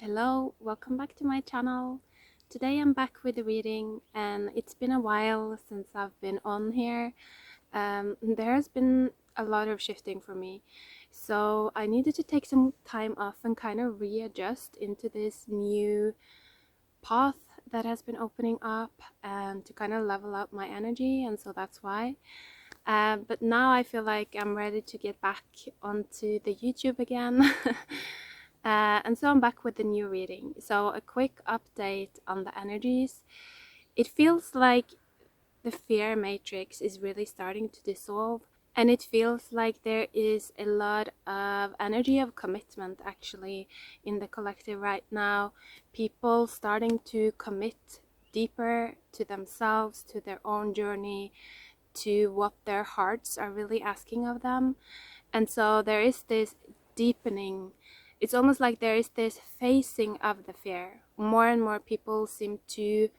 Hello, welcome back to my channel. Today I'm back with a reading and it's been a while since I've been on here. There has been a lot of shifting for me, so I needed to take some time off and kind of readjust into this new path that has been opening up and to kind of level up my energy, and so that's why. But now I feel like I'm ready to get back onto the YouTube again. And so I'm back with the new reading. So a quick update on the energies. It feels like the fear matrix is really starting to dissolve, and it feels like there is a lot of energy of commitment actually in the collective right now. People starting to commit deeper to themselves, to their own journey, to what their hearts are really asking of them. And so there is this deepening. It's almost like there is this facing of the fear. More and more people seem to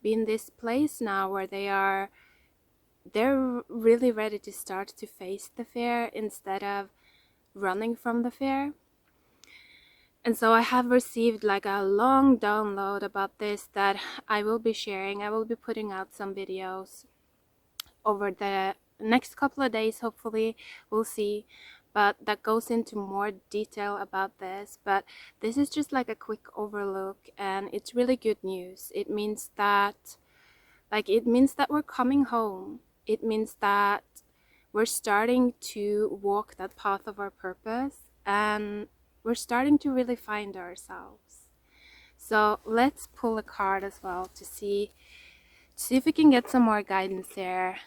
be in this place now where they're really ready to start to face the fear instead of running from the fear. And so I have received like a long download about this that I will be sharing. I will be putting out some videos over the next couple of days, hopefully. We'll see, but that goes into more detail about this. But this is just like a quick overlook, and it's really good news. It means that we're coming home. It means that we're starting to walk that path of our purpose, and we're starting to really find ourselves. So let's pull a card as well to see if we can get some more guidance there,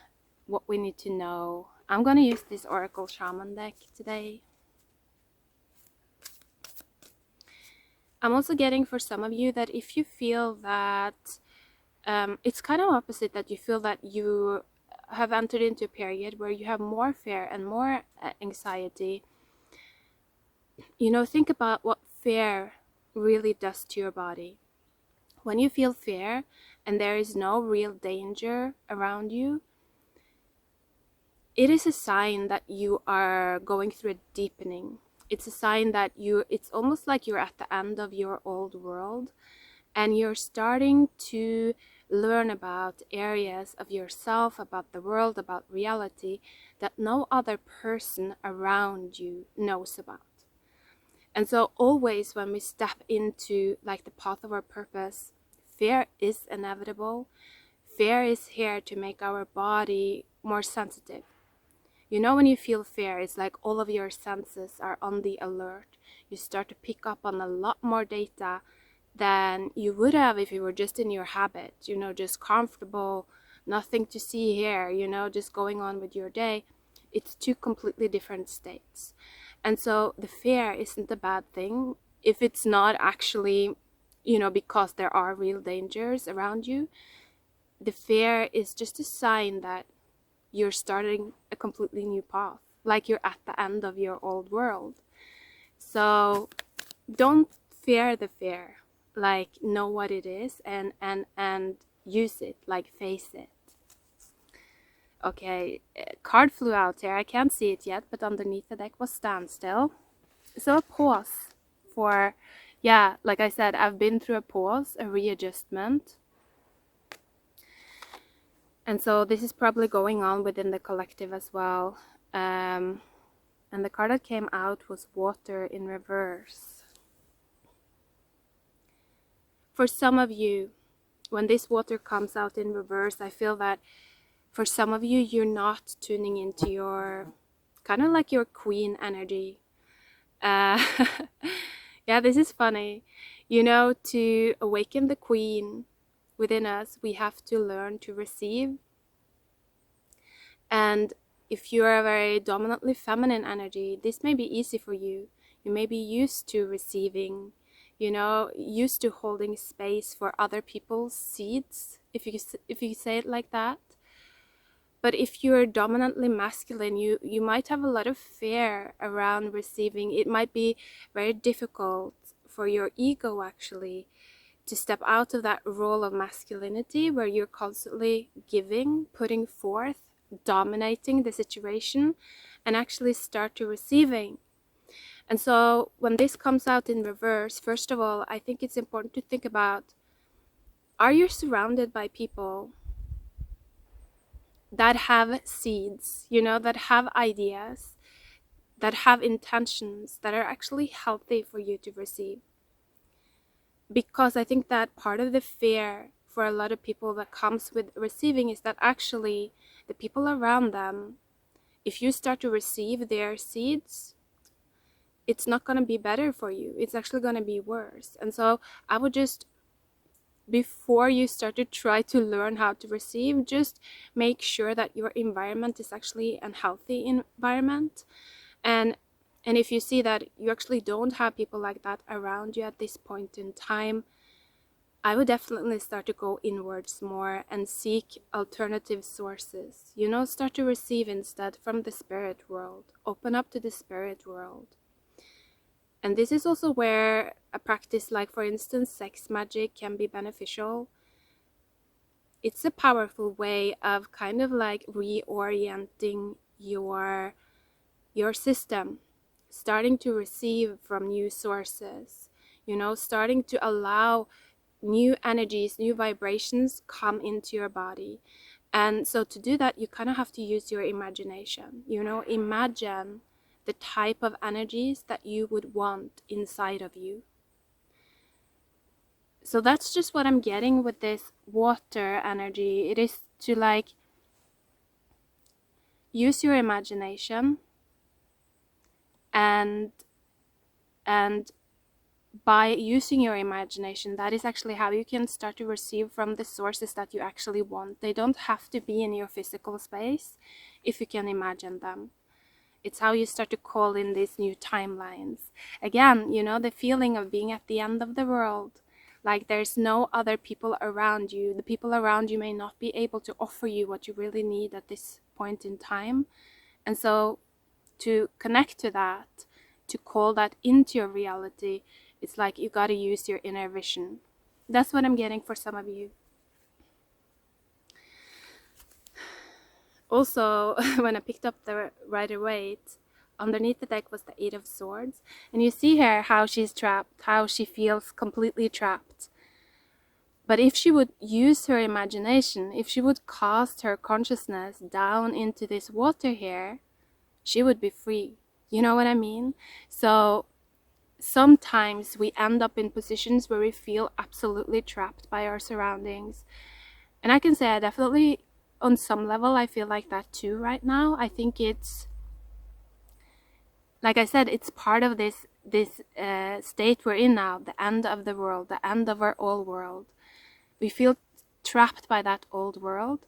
what we need to know. I'm going to use this Oracle Shaman deck today. I'm also getting for some of you that if you feel that it's kind of opposite, that you feel that you have entered into a period where you have more fear and more anxiety, think about what fear really does to your body. When you feel fear and there is no real danger around you, it is a sign that you are going through a deepening. It's a sign that it's almost like you're at the end of your old world and you're starting to learn about areas of yourself, about the world, about reality that no other person around you knows about. And so always when we step into like the path of our purpose, fear is inevitable. Fear is here to make our body more sensitive. When you feel fear, it's like all of your senses are on the alert. You start to pick up on a lot more data than you would have if you were just in your habit, just comfortable, nothing to see here, just going on with your day. It's two completely different states. And so the fear isn't a bad thing if it's not actually, because there are real dangers around you. The fear is just a sign that you're starting a completely new path, like you're at the end of your old world. So don't fear the fear, like know what it is and use it, like face it. Okay, card flew out here. I can't see it yet, but underneath the deck was standstill. So a pause for, yeah, like I said, I've been through a pause, a readjustment. And so this is probably going on within the collective as well. And the card that came out was Water in Reverse. For some of you, when this water comes out in reverse, I feel that for some of you, you're not tuning into your, kind of like your queen energy. Uh, yeah, this is funny. To awaken the queen within us, we have to learn to receive. And if you're a very dominantly feminine energy, this may be easy for you. You may be used to receiving, used to holding space for other people's seeds, if you say it like that. But if you're dominantly masculine, you might have a lot of fear around receiving. It might be very difficult for your ego actually to step out of that role of masculinity where you're constantly giving, putting forth, dominating the situation, and actually start to receiving. And so when this comes out in reverse, first of all, I think it's important to think about, are you surrounded by people that have seeds, that have ideas, that have intentions that are actually healthy for you to receive? Because I think that part of the fear for a lot of people that comes with receiving is that actually the people around them, if you start to receive their seeds, it's not going to be better for you. It's actually going to be worse. And so I would just, before you start to try to learn how to receive, just make sure that your environment is actually a healthy environment. And if you see that you actually don't have people like that around you at this point in time, I would definitely start to go inwards more and seek alternative sources. Start to receive instead from the spirit world. Open up to the spirit world. And this is also where a practice like, for instance, sex magic can be beneficial. It's a powerful way of kind of like reorienting your system, starting to receive from new sources, starting to allow new energies, new vibrations come into your body. And so to do that, you kind of have to use your imagination. Imagine the type of energies that you would want inside of you. So that's just what I'm getting with this water energy. It is to like use your imagination, and by using your imagination, that is actually how you can start to receive from the sources that you actually want. They don't have to be in your physical space if you can imagine them. It's how you start to call in these new timelines. Again, the feeling of being at the end of the world, like there's no other people around you. The people around you may not be able to offer you what you really need at this point in time. And so to connect to that, to call that into your reality, it's like you got to use your inner vision. That's what I'm getting for some of you. Also, when I picked up the Rider-Waite, underneath the deck was the Eight of Swords. And you see here how she's trapped, how she feels completely trapped. But if she would use her imagination, if she would cast her consciousness down into this water here, she would be free. You know what I mean? So sometimes we end up in positions where we feel absolutely trapped by our surroundings. And I can say I definitely, on some level, I feel like that too right now. I think it's, like I said, it's part of this state we're in now, the end of the world, the end of our old world. We feel trapped by that old world,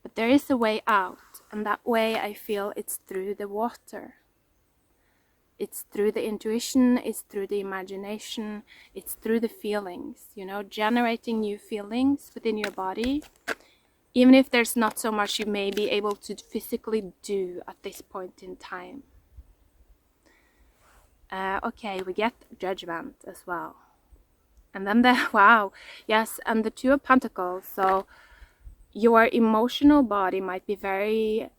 but there is a way out, and that way I feel it's through the water. It's through the intuition, it's through the imagination, it's through the feelings, generating new feelings within your body, even if there's not so much you may be able to physically do at this point in time. Okay, we get Judgment as well. And then wow, yes, and the Two of Pentacles. So your emotional body might be very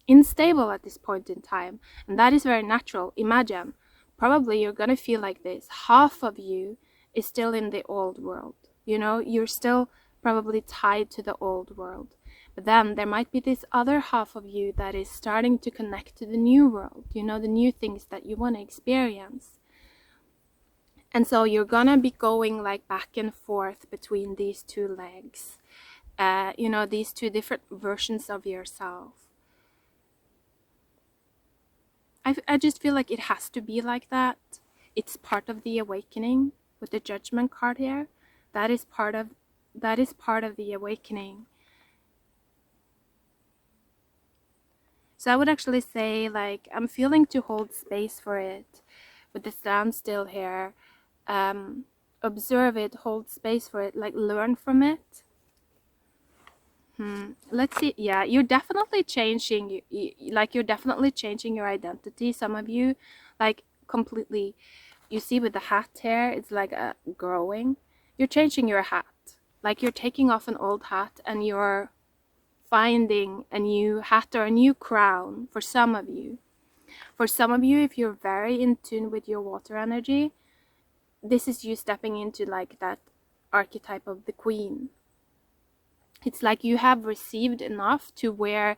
unstable at this point in time, and that is very natural. Imagine, probably you're gonna feel like this. Half of you is still in the old world. You're still probably tied to the old world. But then there might be this other half of you that is starting to connect to the new world, the new things that you want to experience. And so you're gonna be going like back and forth between these two legs, these two different versions of yourself. I just feel like it has to be like that. It's part of the awakening with the Judgment card here. That is part of the awakening. So I would actually say, like, I'm feeling to hold space for it with the standstill here. Observe it, hold space for it, like learn from it. Let's see. Yeah, you're definitely changing. You're definitely changing your identity. Some of you, like, completely. You see with the hat here, it's like growing. You're changing your hat. Like you're taking off an old hat and you're finding a new hat or a new crown for some of you. For some of you, if you're very in tune with your water energy, this is you stepping into like that archetype of the queen. It's like you have received enough to where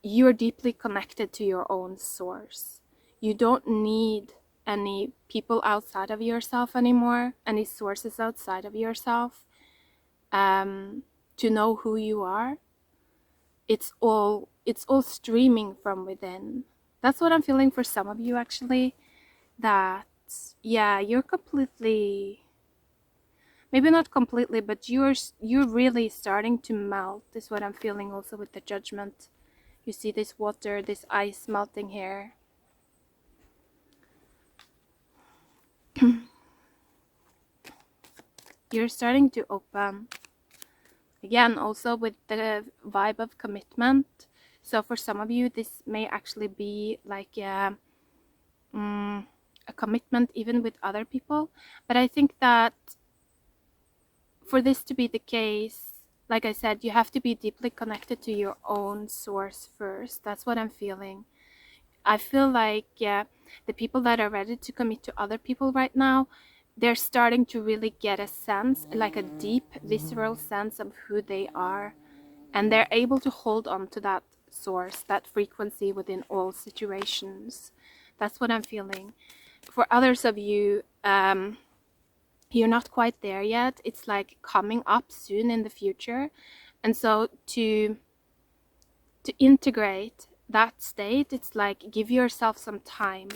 you're deeply connected to your own source. You don't need any people outside of yourself anymore, any sources outside of yourself, to know who you are. It's all streaming from within. That's what I'm feeling for some of you, actually. That, yeah, you're completely, maybe not completely, but you're really starting to melt, is what I'm feeling also with the Judgment. You see this water, this ice melting here. You're starting to open. Again, also with the vibe of commitment. So for some of you, this may actually be like a commitment even with other people. But I think that for this to be the case, like I said, you have to be deeply connected to your own source first. That's what I'm feeling. I feel like, yeah, the people that are ready to commit to other people right now, they're starting to really get a sense, like a deep, visceral sense of who they are. And they're able to hold on to that source, that frequency within all situations. That's what I'm feeling. For others of you, you're not quite there yet. It's like coming up soon in the future. And so to integrate that state, it's like give yourself some time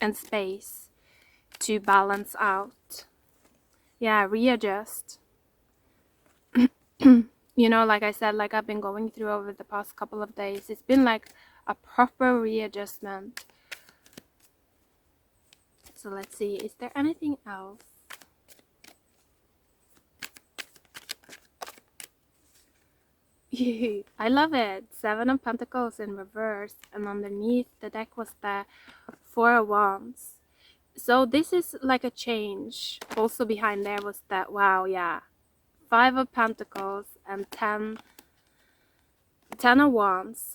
and space to balance out. Yeah, readjust. You know, like I said, like I've been going through over the past couple of days, it's been like a proper readjustment. So let's see, is there anything else? I love it. 7 of Pentacles in reverse, and underneath the deck was the 4 of Wands. So this is like a change. Also behind there was that, wow, yeah, 5 of Pentacles and 10 of Wands,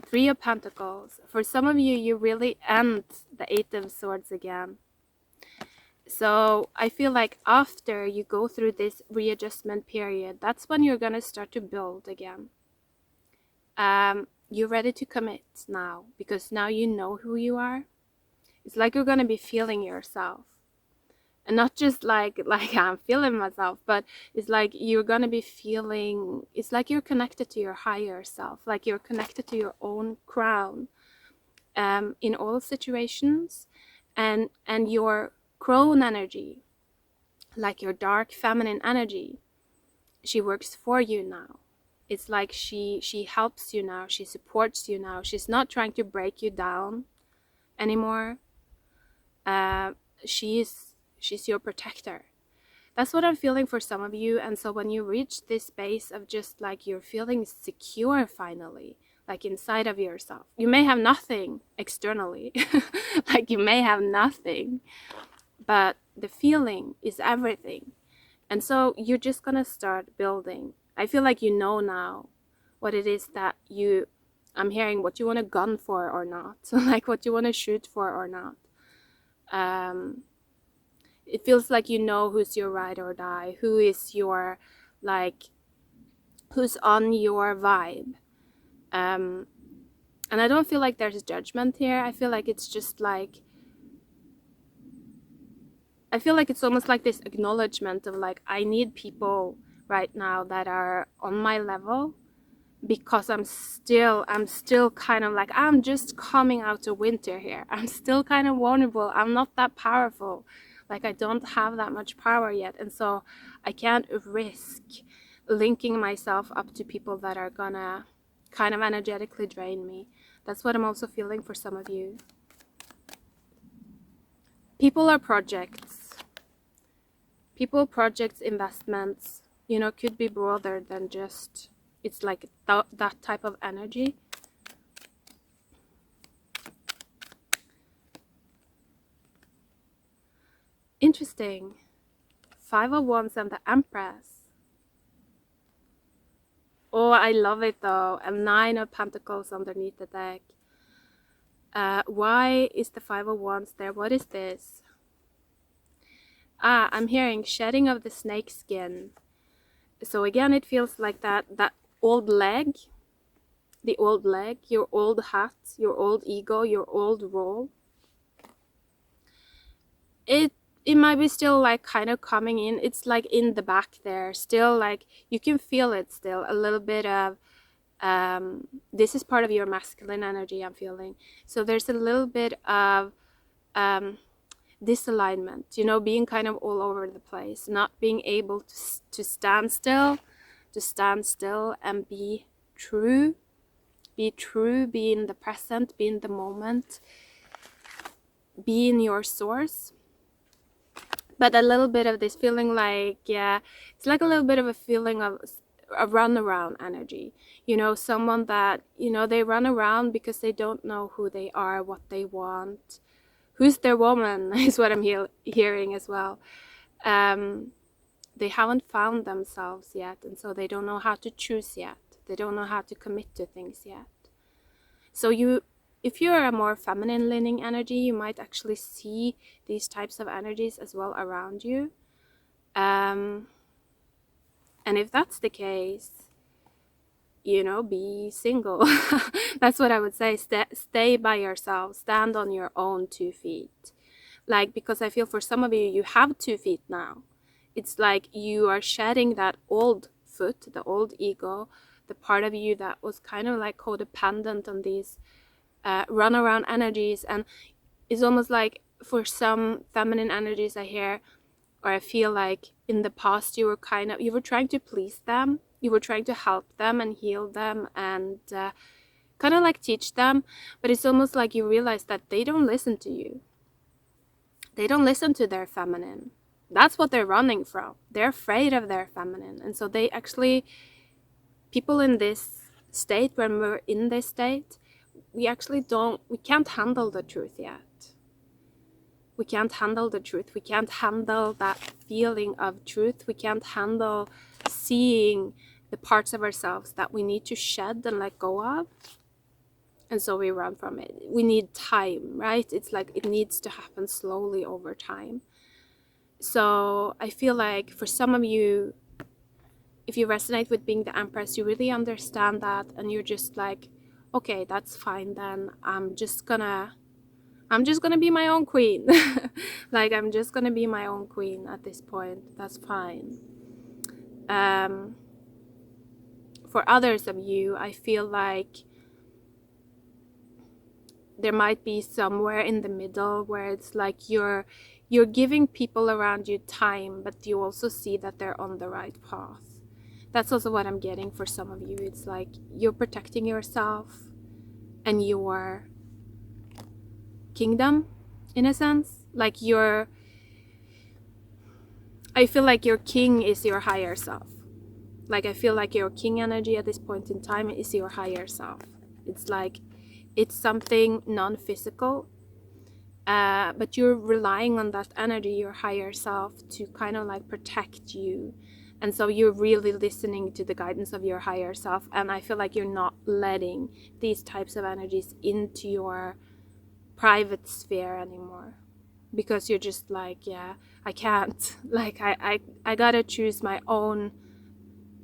3 of Pentacles. For some of you, you really end the 8 of Swords again. So I feel like after you go through this readjustment period, that's when you're gonna start to build again. You're ready to commit now, because now you know who you are. It's like you're gonna be feeling yourself, and not just like I'm feeling myself, but it's like you're gonna be feeling, it's like you're connected to your higher self, like you're connected to your own crown, in all situations. And your crone energy, like your dark feminine energy, she works for you now. It's like she helps you now, she supports you now. She's not trying to break you down anymore. She's your protector. That's what I'm feeling for some of you. And so when you reach this space of just like you're feeling secure finally, like inside of yourself, you may have nothing externally, like you may have nothing, but the feeling is everything. And so you're just gonna start building. I feel like you know now what it is that I'm hearing, what you want to gun for or not. So like what you want to shoot for or not. It feels like you know who's your ride or die, who is your, like, who's on your vibe. And I don't feel like there's judgment here. I feel like it's just like, I feel like it's almost like this acknowledgement of like, I need people right now that are on my level, because I'm still kind of like, I'm just coming out of winter here. I'm still kind of vulnerable. I'm not that powerful. Like I don't have that much power yet. And so I can't risk linking myself up to people that are gonna kind of energetically drain me. That's what I'm also feeling for some of you. People are projects. People, projects, investments, you know, could be broader than just, it's like that type of energy. Interesting. 5 of Wands and the Empress. Oh, I love it though. And 9 of Pentacles underneath the deck. Why is the Five of Wands there? What is this? I'm hearing shedding of the snake skin. So again, it feels like that old leg, the old leg, your old hat, your old ego, your old role. It might be still like kind of coming in. It's like in the back there, still like you can feel it still a little bit of this is part of your masculine energy, I'm feeling. So there's a little bit of disalignment, you know, being kind of all over the place, not being able to stand still, and be true, be in the present, be in the moment, be in your source. But a little bit of this feeling like, yeah, it's like a little bit of a feeling of a runaround energy, you know, someone that, you know, they run around because they don't know who they are, what they want, who's their woman, is what I'm hearing as well. They haven't found themselves yet, and so they don't know how to choose yet. They don't know how to commit to things yet. So if you're a more feminine leaning energy, you might actually see these types of energies as well around you. And if that's the case, you know, be single. That's what I would say. Stay by yourself. Stand on your own 2 feet. Like, because I feel for some of you, you have 2 feet now. It's like you are shedding that old foot, the old ego, the part of you that was kind of like codependent on these runaround energies. And it's almost like for some feminine energies I hear, or I feel like in the past you were trying to please them, you were trying to help them and heal them and kind of like teach them, but it's almost like you realize that they don't listen to you. They don't listen to their feminine. That's what they're running from. They're afraid of their feminine. And so they actually, people in this state, when we're in this state, we can't handle the truth yet. We can't handle the truth. We can't handle that feeling of truth. We can't handle seeing the parts of ourselves that we need to shed and let go of. And so we run from it. We need time, right? It's like it needs to happen slowly over time. So I feel like for some of you, if you resonate with being the Empress, you really understand that, and you're just like, okay, that's fine then. I'm just gonna be my own queen. Like, I'm just gonna be my own queen at this point. That's fine. For others of you, I feel like there might be somewhere in the middle where it's like you're giving people around you time, but you also see that they're on the right path. That's also what I'm getting for some of you. It's like you're protecting yourself and your kingdom, in a sense. Like I feel like your king is your higher self. Like, I feel like your king energy at this point in time is your higher self. It's like it's something non-physical, but you're relying on that energy, your higher self, to kind of like protect you. And so you're really listening to the guidance of your higher self. And I feel like you're not letting these types of energies into your private sphere anymore, because you're just like, yeah, I can't. Like, I gotta choose my own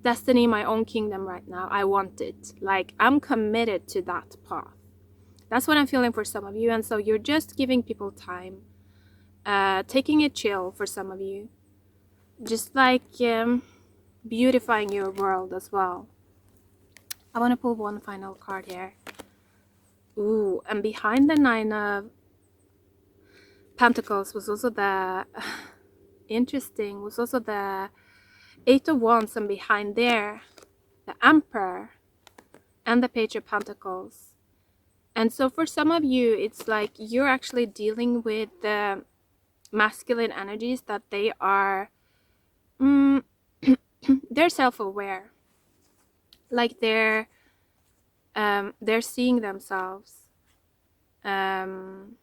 destiny, my own kingdom right now. I want it. Like, I'm committed to that path. That's what I'm feeling for some of you. And so you're just giving people time, taking it chill for some of you, just like beautifying your world as well. I want to pull one final card here. Ooh, and behind the Nine of Pentacles was also the the Eight of Wands, and behind there the Emperor and the Page of Pentacles. And so for some of you, it's like you're actually dealing with the masculine energies that they are they're self-aware. Like they're seeing themselves, and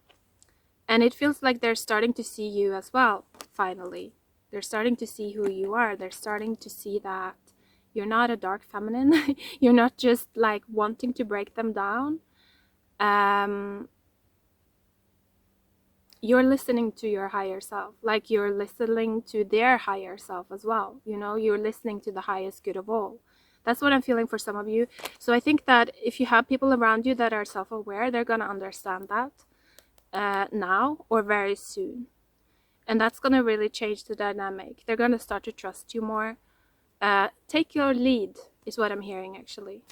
it feels like they're starting to see you as well. Finally, they're starting to see who you are. They're starting to see that you're not a dark feminine. You're not just like wanting to break them down. you're listening to your higher self, like you're listening to their higher self as well. You know, you're listening to the highest good of all. That's what I'm feeling for some of you. So I think that if you have people around you that are self-aware, they're going to understand that now or very soon. And that's going to really change the dynamic. They're going to start to trust you more. Take your lead is what I'm hearing, actually.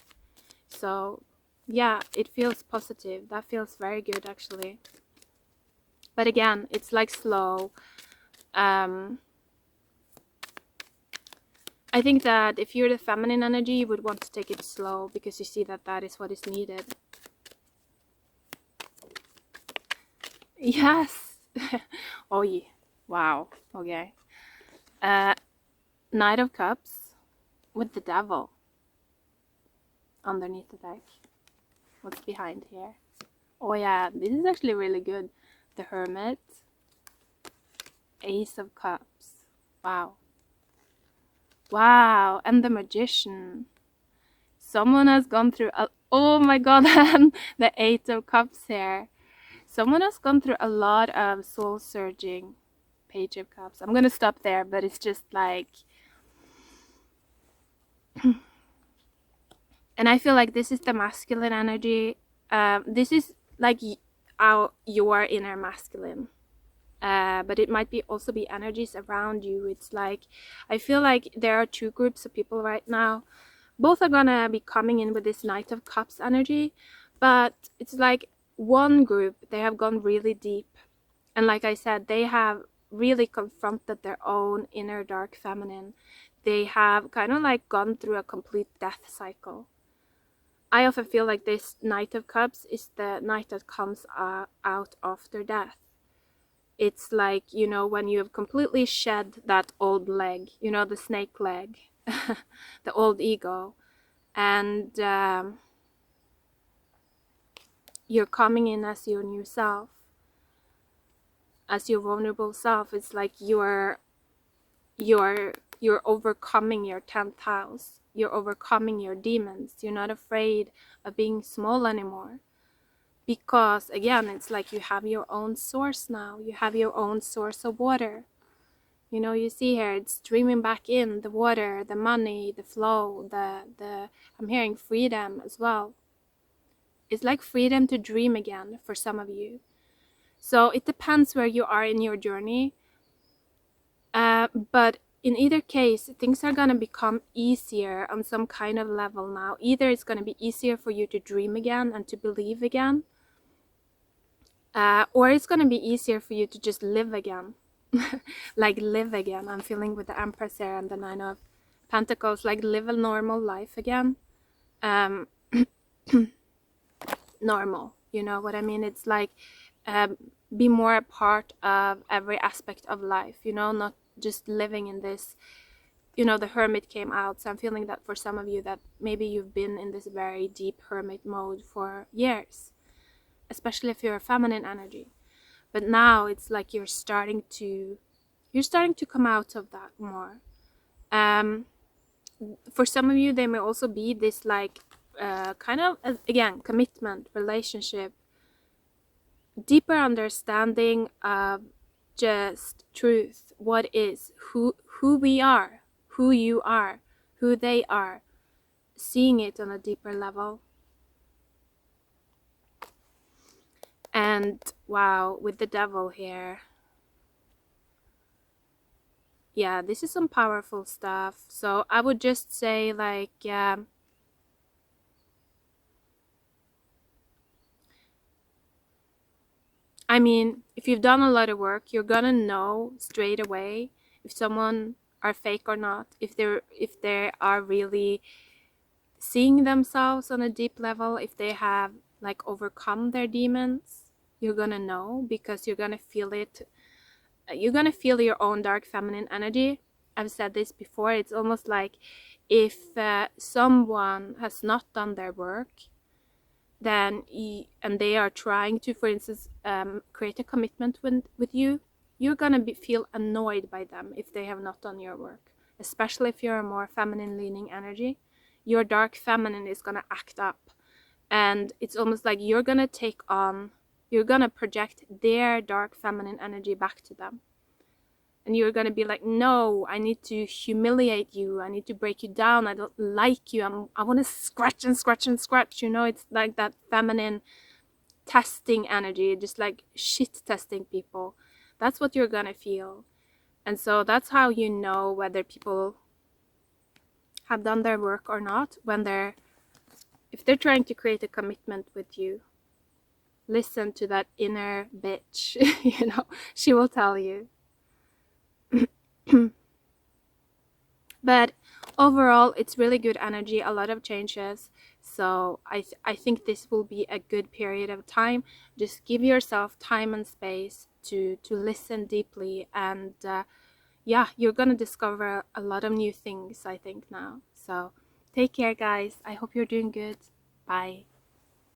So yeah, it feels positive. That feels very good, actually. But again, it's like slow. I think that if you're the feminine energy, you would want to take it slow because you see that that is what is needed. Yes. Oh yeah. Wow. Okay. Knight of Cups with the Devil underneath the deck. What's behind here? Oh yeah, this is actually really good. The Hermit. Ace of Cups. Wow. Wow. And the Magician. Someone has gone through a... Oh my god, the Eight of Cups here. Someone has gone through a lot of soul-searching. Page of Cups. I'm gonna stop there, but it's just like... And I feel like this is the masculine energy. This is like your inner masculine. But it might be also be energies around you. It's like, I feel like there are two groups of people right now. Both are gonna be coming in with this Knight of Cups energy, but it's like one group, they have gone really deep. And like I said, they have really confronted their own inner dark feminine. They have kind of like gone through a complete death cycle. I often feel like this Knight of Cups is the knight that comes out after death. It's like, you know, when you have completely shed that old leg, you know, the snake leg, the old ego, and you're coming in as your new self, as your vulnerable self. It's like you're overcoming your 10th house. You're overcoming your demons. You're not afraid of being small anymore. Because again, it's like you have your own source now. You have your own source of water. You know, you see here, it's streaming back in, the water, the money, the flow, I'm hearing freedom as well. It's like freedom to dream again for some of you. So it depends where you are in your journey. But in either case, things are going to become easier on some kind of level now. Either it's going to be easier for you to dream again and to believe again. Or it's going to be easier for you to just live again. Like live again. I'm feeling with the Empress here and the Nine of Pentacles, like live a normal life again. Normal, you know what I mean? It's like be more a part of every aspect of life, you know, not just living in this, you know, the Hermit came out. So I'm feeling that for some of you that maybe you've been in this very deep hermit mode for years, especially if you're a feminine energy. But now it's like you're starting to come out of that more. For some of you, there may also be this like kind of, again, commitment, relationship, deeper understanding of just truth, what is, who we are, who you are, who they are, seeing it on a deeper level. And wow, with the Devil here, yeah, this is some powerful stuff. So I would just say, like, I mean, if you've done a lot of work, you're gonna know straight away if someone are fake or not, if they are really seeing themselves on a deep level, if they have like overcome their demons. You're gonna know because you're gonna feel it. You're gonna feel your own dark feminine energy. I've said this before. It's almost like if someone has not done their work, then and they are trying to, for instance, create a commitment with you, you're gonna feel annoyed by them if they have not done your work, especially if you're a more feminine leaning energy. Your dark feminine is gonna act up, and it's almost like you're gonna take on you're gonna project their dark feminine energy back to them. And you're gonna be like, no, I need to humiliate you, I need to break you down, I don't like you, I want to scratch and scratch and scratch, you know. It's like that feminine testing energy, just like shit testing people. That's what you're gonna feel. And so that's how you know whether people have done their work or not. If they're trying to create a commitment with you, listen to that inner bitch. You know, she will tell you. But overall, it's really good energy, a lot of changes. So I think this will be a good period of time. Just give yourself time and space to listen deeply, and yeah, you're gonna discover a lot of new things, I think, now. So take care, guys. I hope you're doing good. Bye.